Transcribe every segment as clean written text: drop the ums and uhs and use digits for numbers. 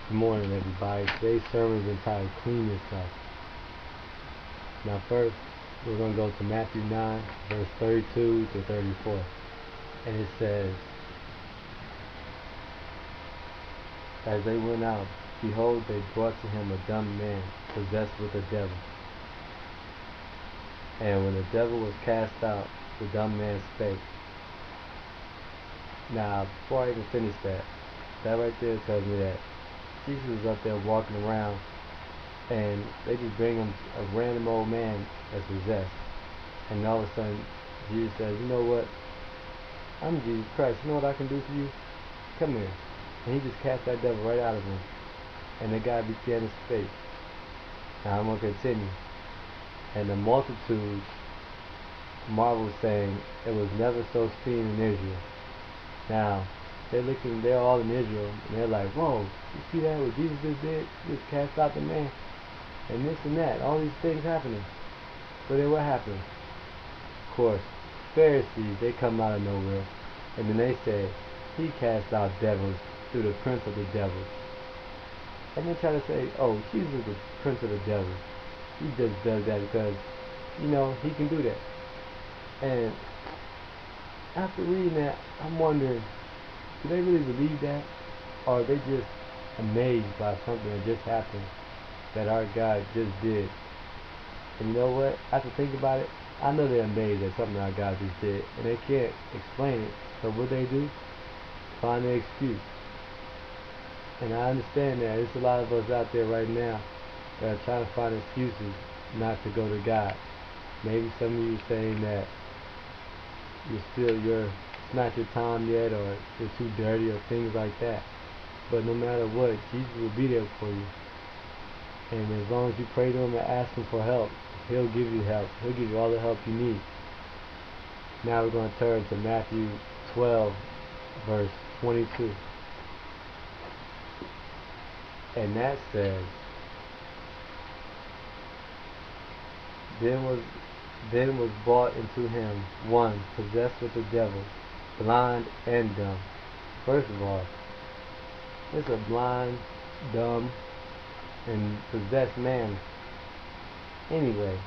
Good morning, everybody. Today's sermon is entitled Clean Yourself. Now, first, we're going to go to Matthew 9, verse 32 to 34. And it says, As they went out, behold, they brought to him a dumb man, possessed with a devil. And when the devil was cast out, the dumb man spake. Now, before I even finish that right there tells me that Jesus was up there walking around, and they just bring him a random old man that's possessed. And all of a sudden, Jesus says, you know what? I'm Jesus Christ. You know what I can do for you? Come here. And he just cast that devil right out of him. And the guy began to speak. Now I'm going to continue. And the multitude marveled, saying, it was never so seen in Israel. Now, they're all in Israel, and they're like, whoa, you see that, what Jesus just did? He just cast out the man, and this and that, all these things happening. But then what happened? Of course, Pharisees, they come out of nowhere, and then they say, he cast out devils through the prince of the devils. And they try to say, oh, Jesus is the prince of the devils. He just does that because, he can do that. And after reading that, I'm wondering, do they really believe that? Or are they just amazed by something that just happened that our God just did? And you know what? After thinking about it, I know they're amazed at something our God just did. And they can't explain it. So what they do? Find an excuse. And I understand that. There's a lot of us out there right now that are trying to find excuses not to go to God. Maybe some of you saying that it's not your time yet, or you're too dirty, or things like that. But no matter what, Jesus will be there for you. And as long as you pray to him and ask him for help, he'll give you help. He'll give you all the help you need. Now we're going to turn to Matthew 12, verse 22. And that says, Then was brought into him one possessed with the devil, blind and dumb. First of all, it's a blind, dumb, and possessed man anyway.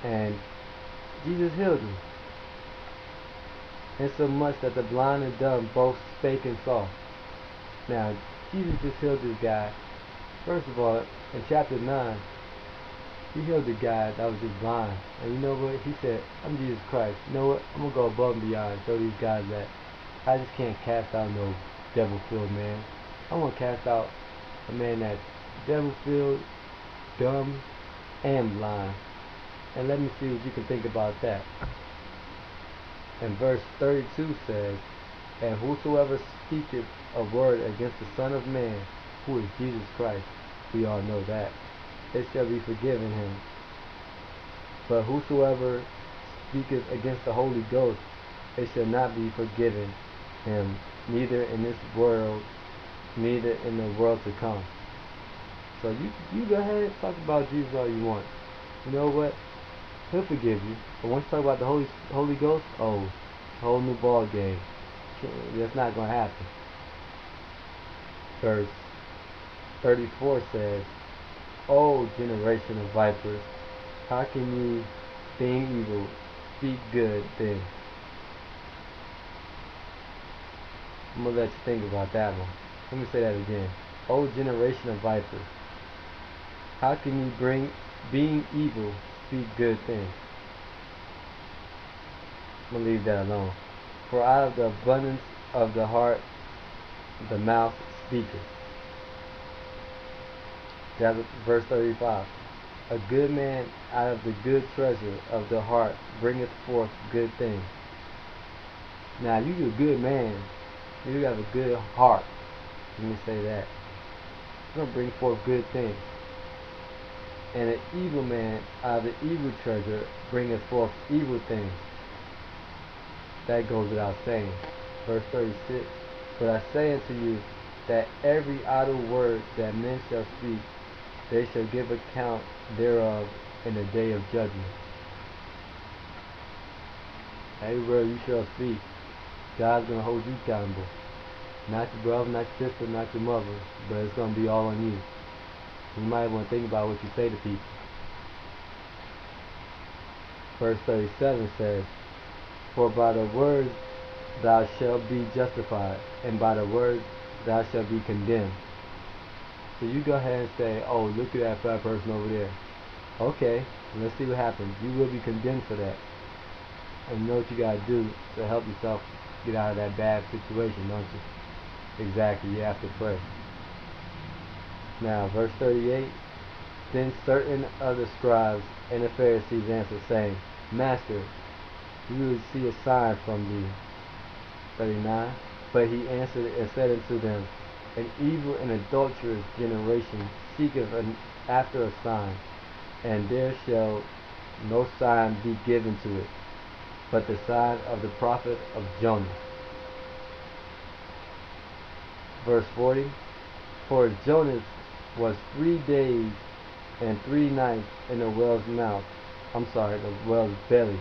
And Jesus healed him. And so much that the blind and dumb both spake and saw. Now, Jesus just healed this guy. First of all, in chapter 9, he healed the guy that was just blind. And you know what? He said, I'm Jesus Christ. You know what? I'm going to go above and beyond and show these guys that I just can't cast out no devil-filled man. I'm going to cast out a man that's devil-filled, dumb, and blind. And let me see what you can think about that. And verse 32 says, And whosoever speaketh a word against the Son of Man, who is Jesus Christ, we all know that, it shall be forgiven him. But whosoever speaketh against the Holy Ghost, it shall not be forgiven him, neither in this world, neither in the world to come. So you go ahead and talk about Jesus all you want. You know what? He'll forgive you. But once you talk about the Holy Ghost, oh, whole new ball game. That's not going to happen. Verse 34 says, O generation of vipers, how can you, being evil, speak good things? I'm going to let you think about that one. Let me say that again. O generation of vipers, how can you, being evil, speak good things? I'm going to leave that alone. For out of the abundance of the heart, the mouth speaketh. That's verse 35. A good man out of the good treasure of the heart bringeth forth good things. Now, you're a good man. You have a good heart. Let me say that. You're going to bring forth good things. And an evil man out of the evil treasure bringeth forth evil things. That goes without saying. Verse 36. But I say unto you that every idle word that men shall speak, they shall give account thereof in the day of judgment. Every word you shall speak, God's going to hold you accountable. Not your brother, not your sister, not your mother, but it's going to be all on you. You might want to think about what you say to people. Verse 37 says, "For by the words thou shalt be justified, and by the words thou shalt be condemned." So you go ahead and say, "Oh, look at that fat person over there." Okay, let's see what happens. You will be condemned for that. And you know what you gotta do to help yourself get out of that bad situation, don't you? Exactly, you have to pray. Now, verse 38, "Then certain of the scribes and the Pharisees answered, saying, Master, we will see a sign from thee." 39, "But he answered and said unto them, An evil and adulterous generation seeketh after a sign, and there shall no sign be given to it, but the sign of the prophet of Jonah." Verse 40, "For Jonas was 3 days and 3 nights in the whale's the whale's belly,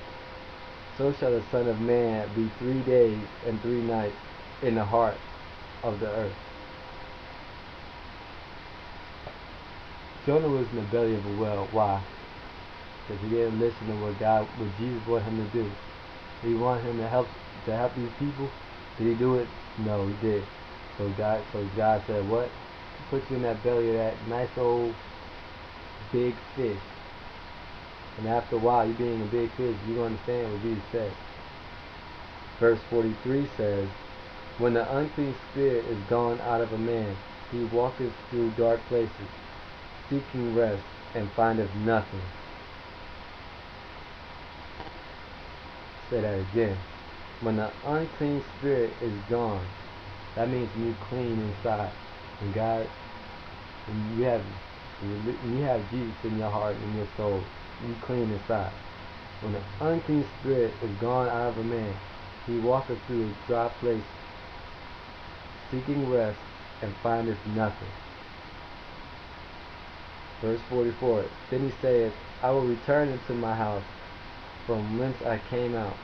so shall the Son of Man be 3 days and 3 nights in the heart of the earth." Jonah was in the belly of a whale. Why? Because he didn't listen to what Jesus wanted him to do. He wanted him to help these people. Did he do it? No, he did. So God said, "What? Put you in that belly of that nice old big fish." And after a while, you being a big fish, you understand what Jesus said. Verse 43 says, "When the unclean spirit is gone out of a man, he walketh through dark places, seeking rest, and findeth nothing." Say that again. When the unclean spirit is gone, that means you clean inside. When you have Jesus in your heart and your soul, you clean inside. When the unclean spirit is gone out of a man, he walketh through a dry place, seeking rest, and findeth nothing. Verse 44, "Then he saith, I will return into my house, from whence I came out.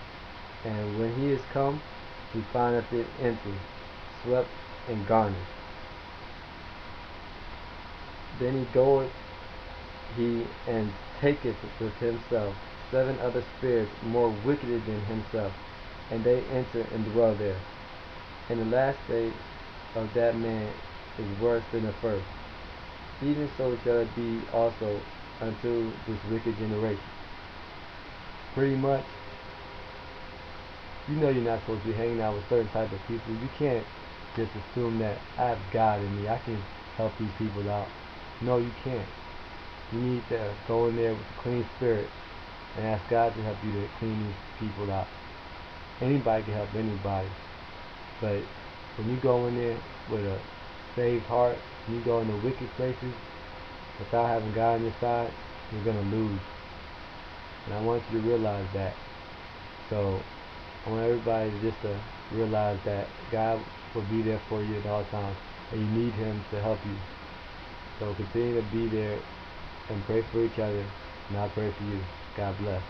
And when he is come, he findeth it empty, swept and garnished. Then he goeth and taketh with himself 7 other spirits more wicked than himself, and they enter and dwell there. And the last state of that man is worse than the first. Even so shall it be also unto this wicked generation." Pretty much, you know you're not supposed to be hanging out with certain type of people. You can't just assume that I have God in me, I can help these people out. No, you can't. You need to go in there with a clean spirit and ask God to help you to clean these people out. Anybody can help anybody, but when you go in there with a saved heart, when you go into wicked places without having God on your side, you're going to lose. And I want you to realize that. So I want everybody just to realize that God will be there for you at all times, and you need Him to help you. So continue to be there and pray for each other, and I'll pray for you. God bless.